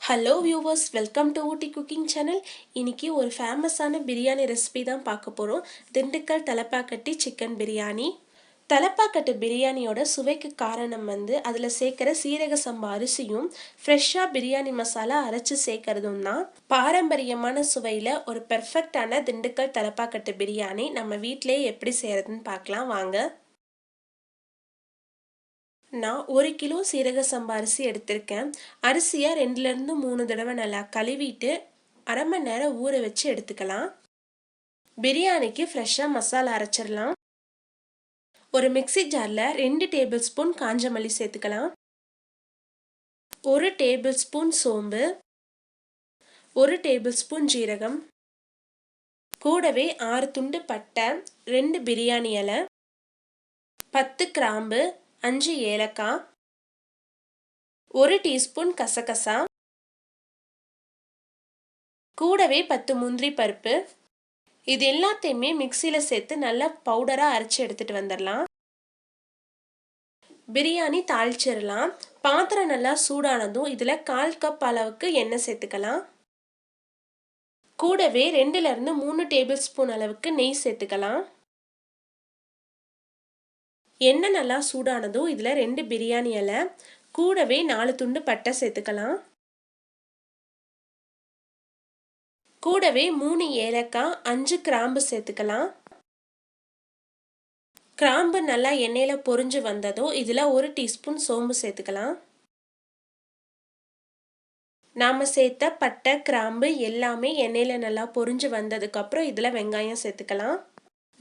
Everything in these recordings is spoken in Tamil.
Hello viewers, welcome to Ooty cooking channel. இன்னைக்கு ஒரு ஃபேமஸான பிரியாணி ரெசிபி தான் பார்க்க போகிறோம். திண்டுக்கல் தலப்பாக்கட்டி சிக்கன் பிரியாணி. தலப்பாக்கட்டு பிரியாணியோட சுவைக்கு காரணம் அதில் சேர்க்குற சீரக சம்பா அரிசியும் ஃப்ரெஷ்ஷாக பிரியாணி மசாலா அரைச்சி சேர்க்கறதும் தான். பாரம்பரியமான சுவையில் ஒரு பெர்ஃபெக்டான திண்டுக்கல் தலப்பாக்கட்டு பிரியாணி நம்ம வீட்டிலேயே எப்படி செய்கிறதுன்னு பார்க்கலாம் வாங்க. நான் 1 கிலோ சீரக சம்பா அரிசி எடுத்திருக்கேன். அரிசியை 2லேருந்து 3 தடவை நல்லா கழுவிட்டு அரை மணி நேரம் ஊற வச்சு எடுத்துக்கலாம். பிரியாணிக்கு ஃப்ரெஷ்ஷாக மசாலா அரைச்சிடலாம். ஒரு மிக்சி ஜாரில் 2 டேபிள் ஸ்பூன் காஞ்ச மல்லி சேர்த்துக்கலாம். 1 டேபிள் ஸ்பூன் சோம்பு, 1 டேபிள் ஸ்பூன் ஜீரகம், கூடவே 6 துண்டு பட்டை, 2 பிரியாணி இலை, 10 கிராம்பு, 5 ஏலக்காய், 1 டீஸ்பூன் கசகசா, கூடவே 10 முந்திரி பருப்பு. இது எல்லாத்தையுமே மிக்சியில் சேர்த்து நல்லா பவுடராக அரைச்சி எடுத்துட்டு வந்துடலாம். பிரியாணி தாளிச்சிடலாம். பாத்திரம் நல்லா சூடானதும் இதில் 1/4 கப் அளவுக்கு எண்ணெய் சேர்த்துக்கலாம். கூடவே 2லேருந்து 3 டேபிள் ஸ்பூன் அளவுக்கு நெய் சேர்த்துக்கலாம். எண்ணெய் நல்லா சூடானதும் இதில் 2 பிரியாணி இலை, கூடவே 4 துண்டு பட்டை சேர்த்துக்கலாம். கூடவே 3 ஏலக்காய், 5 கிராம்பு சேர்த்துக்கலாம். கிராம்பு நல்லா எண்ணெயில் பொரிஞ்சு வந்ததும் இதில் 1 டீஸ்பூன் சோம்பு சேர்த்துக்கலாம். நாம் சேர்த்த பட்டை கிராம்பு எல்லாமே எண்ணெயில் நல்லா பொரிஞ்சு வந்ததுக்கப்புறம் இதில் வெங்காயம் சேர்த்துக்கலாம்.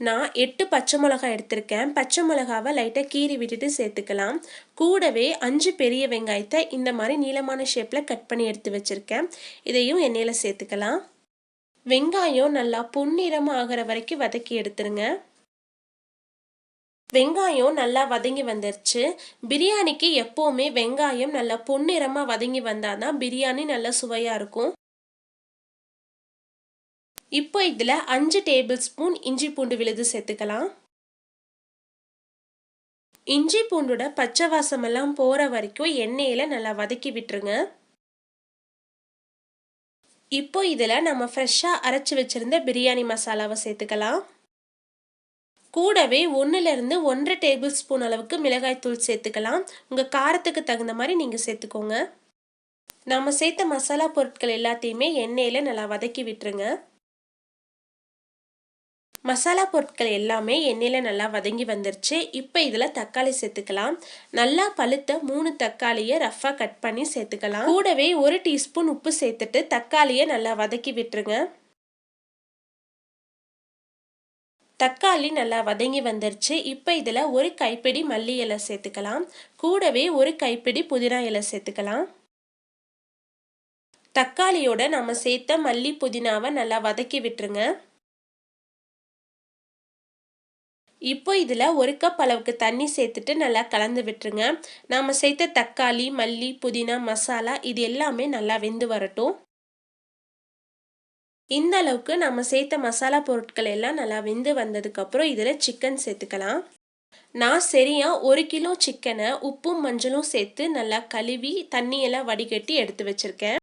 நான் 8 பச்சை மிளகாய் எடுத்திருக்கேன். பச்சை மிளகாவை லைட்டாக கீறி விட்டுட்டு சேர்த்துக்கலாம். கூடவே 5 பெரிய வெங்காயத்தை இந்த மாதிரி நீளமான ஷேப்பில் கட் பண்ணி எடுத்து வச்சுருக்கேன். இதையும் எண்ணெயில் சேர்த்துக்கலாம். வெங்காயம் நல்லா பொன்னிறமாக ஆகிற வரைக்கும் வதக்கி எடுத்துருங்க. வெங்காயம் நல்லா வதங்கி வந்துருச்சு. பிரியாணிக்கு எப்போவுமே வெங்காயம் நல்லா பொன்னிறமாக வதங்கி வந்தால் தான் பிரியாணி நல்லா சுவையாக இருக்கும். இப்போ இதில் 5 டேபிள் ஸ்பூன் இஞ்சி பூண்டு விழுது சேர்த்துக்கலாம். இஞ்சி பூண்டோட பச்சை வாசமெல்லாம் போகிற வரைக்கும் எண்ணெயில் நல்லா வதக்கி விட்டுருங்க. இப்போ இதில் நம்ம ஃப்ரெஷ்ஷாக அரைச்சி வச்சுருந்த பிரியாணி மசாலாவை சேர்த்துக்கலாம். கூடவே 1லேருந்து 1.5 டேபிள் ஸ்பூன் அளவுக்கு மிளகாய்த்தூள் சேர்த்துக்கலாம். உங்கள் காரத்துக்கு தகுந்த மாதிரி நீங்கள் சேர்த்துக்கோங்க. நம்ம சேர்த்த மசாலா பொருட்கள் எல்லாத்தையுமே எண்ணெயில் நல்லா வதக்கி விட்டுருங்க. மசாலா பொருட்கள் எல்லாமே எண்ணெயில் நல்லா வதங்கி வந்துருச்சு. இப்போ இதில் தக்காளி சேர்த்துக்கலாம். நல்லா பழுத்த 3 தக்காளியை ரஃப்பாக கட் பண்ணி சேர்த்துக்கலாம். கூடவே 1 டீஸ்பூன் உப்பு சேர்த்துட்டு தக்காளியை நல்லா வதக்கி விட்டுருங்க. தக்காளி நல்லா வதங்கி வந்துருச்சு. இப்போ இதில் 1 கைப்பிடி மல்லி இலை சேர்த்துக்கலாம். கூடவே 1 கைப்பிடி புதினா இலை சேர்த்துக்கலாம். தக்காளியோட நம்ம சேர்த்த மல்லி புதினாவை நல்லா வதக்கி விட்டுருங்க. இப்போ இதில் 1 கப் அளவுக்கு தண்ணி சேர்த்துட்டு நல்லா கலந்து விட்டுருங்க. நாம் சேர்த்த தக்காளி, மல்லி, புதினா, மசாலா இது எல்லாமே நல்லா வெந்து வரட்டும். இந்த அளவுக்கு நம்ம சேர்த்த மசாலா பொருட்கள் எல்லாம் நல்லா வெந்து வந்ததுக்கப்புறம் இதில் சிக்கன் சேர்த்துக்கலாம். நான் சரியாக 1 கிலோ சிக்கனை உப்பும் மஞ்சளும் சேர்த்து நல்லா கழுவி தண்ணியெல்லாம் வடிகட்டி எடுத்து வச்சுருக்கேன்.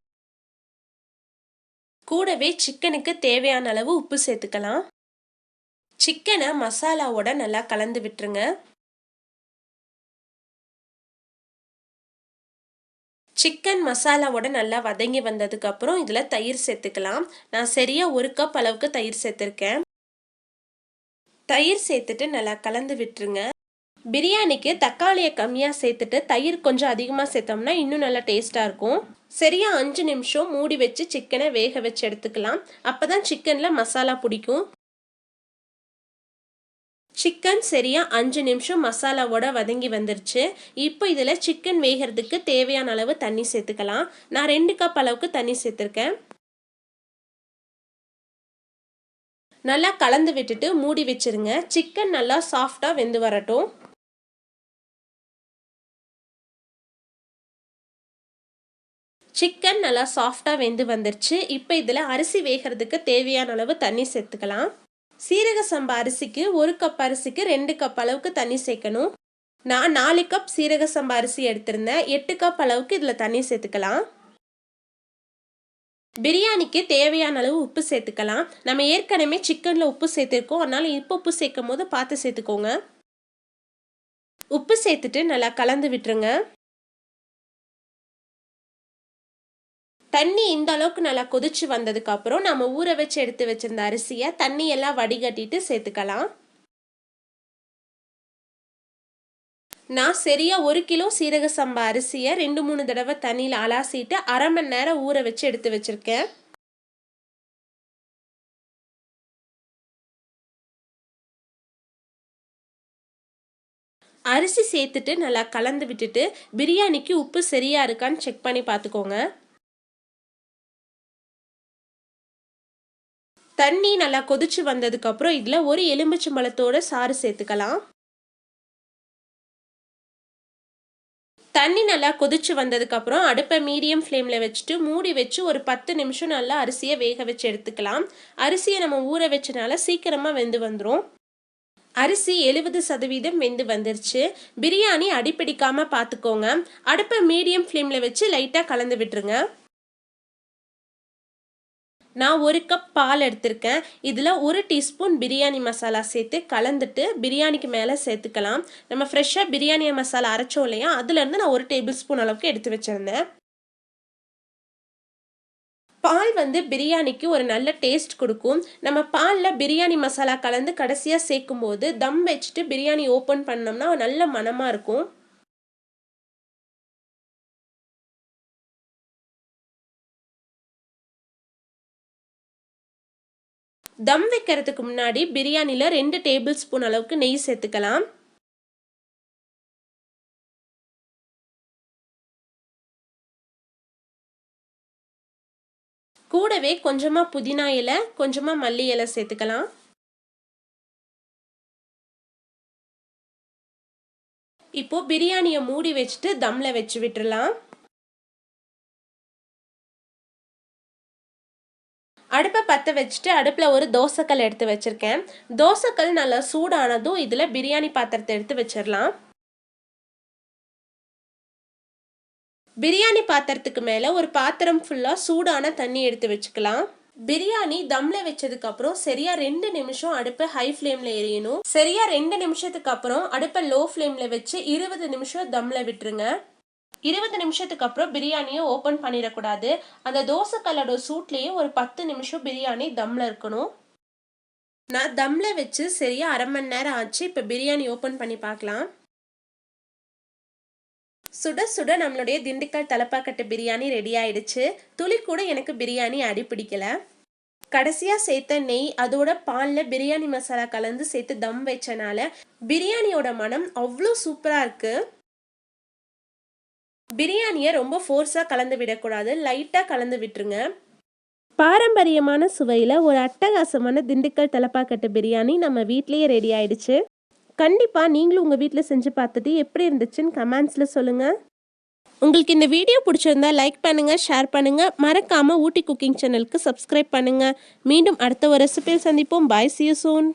கூடவே சிக்கனுக்கு தேவையான அளவு உப்பு சேர்த்துக்கலாம். சிக்கனை மசாலாவோட நல்லா கலந்து விட்டுருங்க. சிக்கன் மசாலாவோட நல்லா வதங்கி வந்ததுக்கு அப்புறம் இதில் தயிர் சேர்த்துக்கலாம். நான் சரியா 1 கப் அளவுக்கு தயிர் சேர்த்துருக்கேன். தயிர் சேர்த்துட்டு நல்லா கலந்து விட்டுருங்க. பிரியாணிக்கு தக்காளியை கம்மியாக சேர்த்துட்டு தயிர் கொஞ்சம் அதிகமாக சேர்த்தோம்னா இன்னும் நல்லா டேஸ்ட்டாக இருக்கும். சரியா 5 நிமிஷம் மூடி வச்சு சிக்கனை வேக வச்சு எடுத்துக்கலாம். அப்போ தான் சிக்கனில் மசாலா பிடிக்கும். சிக்கன் சரியா 5 நிமிஷம் மசாலாவோட வதங்கி வந்துருச்சு. இப்போ இதில் சிக்கன் வேகிறதுக்கு தேவையான அளவு தண்ணி சேர்த்துக்கலாம். நான் 2 கப் அளவுக்கு தண்ணி சேர்த்துருக்கேன். நல்லா கலந்து விட்டுட்டு மூடி வச்சிருங்க. சிக்கன் நல்லா சாஃப்டாக வெந்து வரட்டும். சிக்கன் நல்லா சாஃப்டாக வெந்து வந்துருச்சு. இப்போ இதில் அரிசி வேகிறதுக்கு தேவையான அளவு தண்ணி சேர்த்துக்கலாம். சீரக சம்பா அரிசிக்கு 1 கப் அரிசிக்கு 2 கப் அளவுக்கு தண்ணி சேர்க்கணும். நான் 4 கப் சீரக சம்பா அரிசி எடுத்திருந்தேன். 8 கப் அளவுக்கு இதில் தண்ணி சேர்த்துக்கலாம். பிரியாணிக்கு தேவையான அளவு உப்பு சேர்த்துக்கலாம். நம்ம ஏற்கனவே சிக்கனில் உப்பு சேர்த்துருக்கோம், அதனால இப்போ உப்பு சேர்க்கும் போது பார்த்து சேர்த்துக்கோங்க. உப்பு சேர்த்துட்டு நல்லா கலந்து விட்டுருங்க. தண்ணி இந்த அளவுக்கு நல்லா கொதிச்சு வந்ததுக்கு அப்புறம் நம்ம ஊற வச்சு எடுத்து வச்சிருந்த அரிசியை தண்ணி எல்லாம் வடிகட்டிட்டு சேர்த்துக்கலாம். நான் சரியா 1 கிலோ சீரக சம்பா அரிசியை 2-3 தடவை தண்ணியில் அலாசிட்டு அரை மணி நேரம் ஊற வச்சு எடுத்து வச்சிருக்கேன். அரிசி சேர்த்துட்டு நல்லா கலந்து விட்டுட்டு பிரியாணிக்கு உப்பு சரியா இருக்கான்னு செக் பண்ணி பார்த்துக்கோங்க. தண்ணி நல்லா கொதிச்சு வந்ததுக்கு அப்புறம் இதுல ஒரு எலுமிச்சம்பழத்தோட சாறு சேர்த்துக்கலாம். தண்ணி நல்லா கொதிச்சு வந்ததுக்கு அப்புறம் அடுப்பை மீடியம் ஃப்ளேம்ல வச்சுட்டு மூடி வச்சு ஒரு 10 நிமிஷம் நல்லா அரிசியை வேக வச்சு எடுத்துக்கலாம். அரிசியை நம்ம ஊற வச்சனால சீக்கிரமா வெந்து வந்துடும். அரிசி 70% வெந்து வந்துருச்சு. பிரியாணி அடிப்பிடிக்காம பார்த்துக்கோங்க. அடுப்பை மீடியம் ஃப்ளேம்ல வச்சு லைட்டா கலந்து விட்டுருங்க. நான் 1 கப் பால் எடுத்திருக்கேன். இதில் 1 டீஸ்பூன் பிரியாணி மசாலா சேர்த்து கலந்துட்டு பிரியாணிக்கு மேலே சேர்த்துக்கலாம். நம்ம ஃப்ரெஷ்ஷாக பிரியாணி மசாலா அரைச்சோம் இல்லையா, அதுலேருந்து நான் 1 டேபிள் ஸ்பூன் அளவுக்கு எடுத்து வச்சுருந்தேன். பால் பிரியாணிக்கு ஒரு நல்ல டேஸ்ட் கொடுக்கும். நம்ம பாலில் பிரியாணி மசாலா கலந்து கடைசியாக சேர்க்கும் போது தம் வச்சுட்டு பிரியாணி ஓப்பன் பண்ணோம்னா நல்ல மணமாக இருக்கும். தம் வைக்கிறதுக்கு முன்னாடி பிரியாணியில் 2 டேபிள் ஸ்பூன் அளவுக்கு நெய் சேர்த்துக்கலாம். கூடவே கொஞ்சமா புதினா இலை, கொஞ்சமா மல்லி இலை சேர்த்துக்கலாம். இப்போ பிரியாணியை மூடி வச்சுட்டு தம்ல வச்சு விட்டுறலாம். அடுப்பை பற்ற வச்சுட்டு அடுப்பில் ஒரு தோசைக்கல் எடுத்து வச்சுருக்கேன். தோசைக்கல் நல்லா சூடானதும் இதில் பிரியாணி பாத்திரத்தை எடுத்து வச்சிடலாம். பிரியாணி பாத்திரத்துக்கு மேலே ஒரு பாத்திரம் ஃபுல்லாக சூடான தண்ணி எடுத்து வச்சுக்கலாம். பிரியாணி தம்ல வச்சதுக்கு அப்புறம் சரியா 2 நிமிஷம் அடுப்பை ஹை ஃப்ளேம்ல எரியணும். சரியா 2 நிமிஷத்துக்கு அப்புறம் அடுப்பை லோ ஃப்ளேம்ல வச்சு 20 நிமிஷம் தம்ல விட்டுருங்க. 20 நிமிஷத்துக்கு அப்புறம் பிரியாணியை ஓப்பன் பண்ணிடக்கூடாது. அந்த தோசைக்கல்லோட சூட்லேயே ஒரு 10 நிமிஷம் பிரியாணி தம்ல இருக்கணும். நான் தம்ல வச்சு சரியா அரை மணி நேரம் ஆச்சு. இப்போ பிரியாணி ஓப்பன் பண்ணி பார்க்கலாம். சுட சுட நம்மளுடைய திண்டுக்கல் தலப்பாக்கட்டு பிரியாணி ரெடி ஆயிடுச்சு. துளி கூட எனக்கு பிரியாணி அடி பிடிக்கல. கடைசியாக சேர்த்த நெய் அதோட பாலில் பிரியாணி மசாலா கலந்து சேர்த்து தம் வச்சனால பிரியாணியோட மனம் அவ்வளோ சூப்பராக இருக்குது. பிரியாணியை ரொம்ப ஃபோர்ஸாக கலந்து விடக்கூடாது, லைட்டாக கலந்து விட்டுருங்க. பாரம்பரியமான சுவையில் ஒரு அட்டகாசமான திண்டுக்கல் தலப்பாக்கட்டு பிரியாணி நம்ம வீட்லேயே ரெடி ஆயிடுச்சு. கண்டிப்பாக நீங்களும் உங்கள் வீட்டில் செஞ்சு பார்த்துட்டு எப்படி இருந்துச்சுன்னு கமெண்ட்ஸில் சொல்லுங்கள். உங்களுக்கு இந்த வீடியோ பிடிச்சிருந்தா லைக் பண்ணுங்கள், ஷேர் பண்ணுங்கள். மறக்காமல் ஊட்டி குக்கிங் சேனலுக்கு சப்ஸ்கிரைப் பண்ணுங்கள். மீண்டும் அடுத்த ஒரு ரெசிபியில் சந்திப்போம். பாய், see you soon.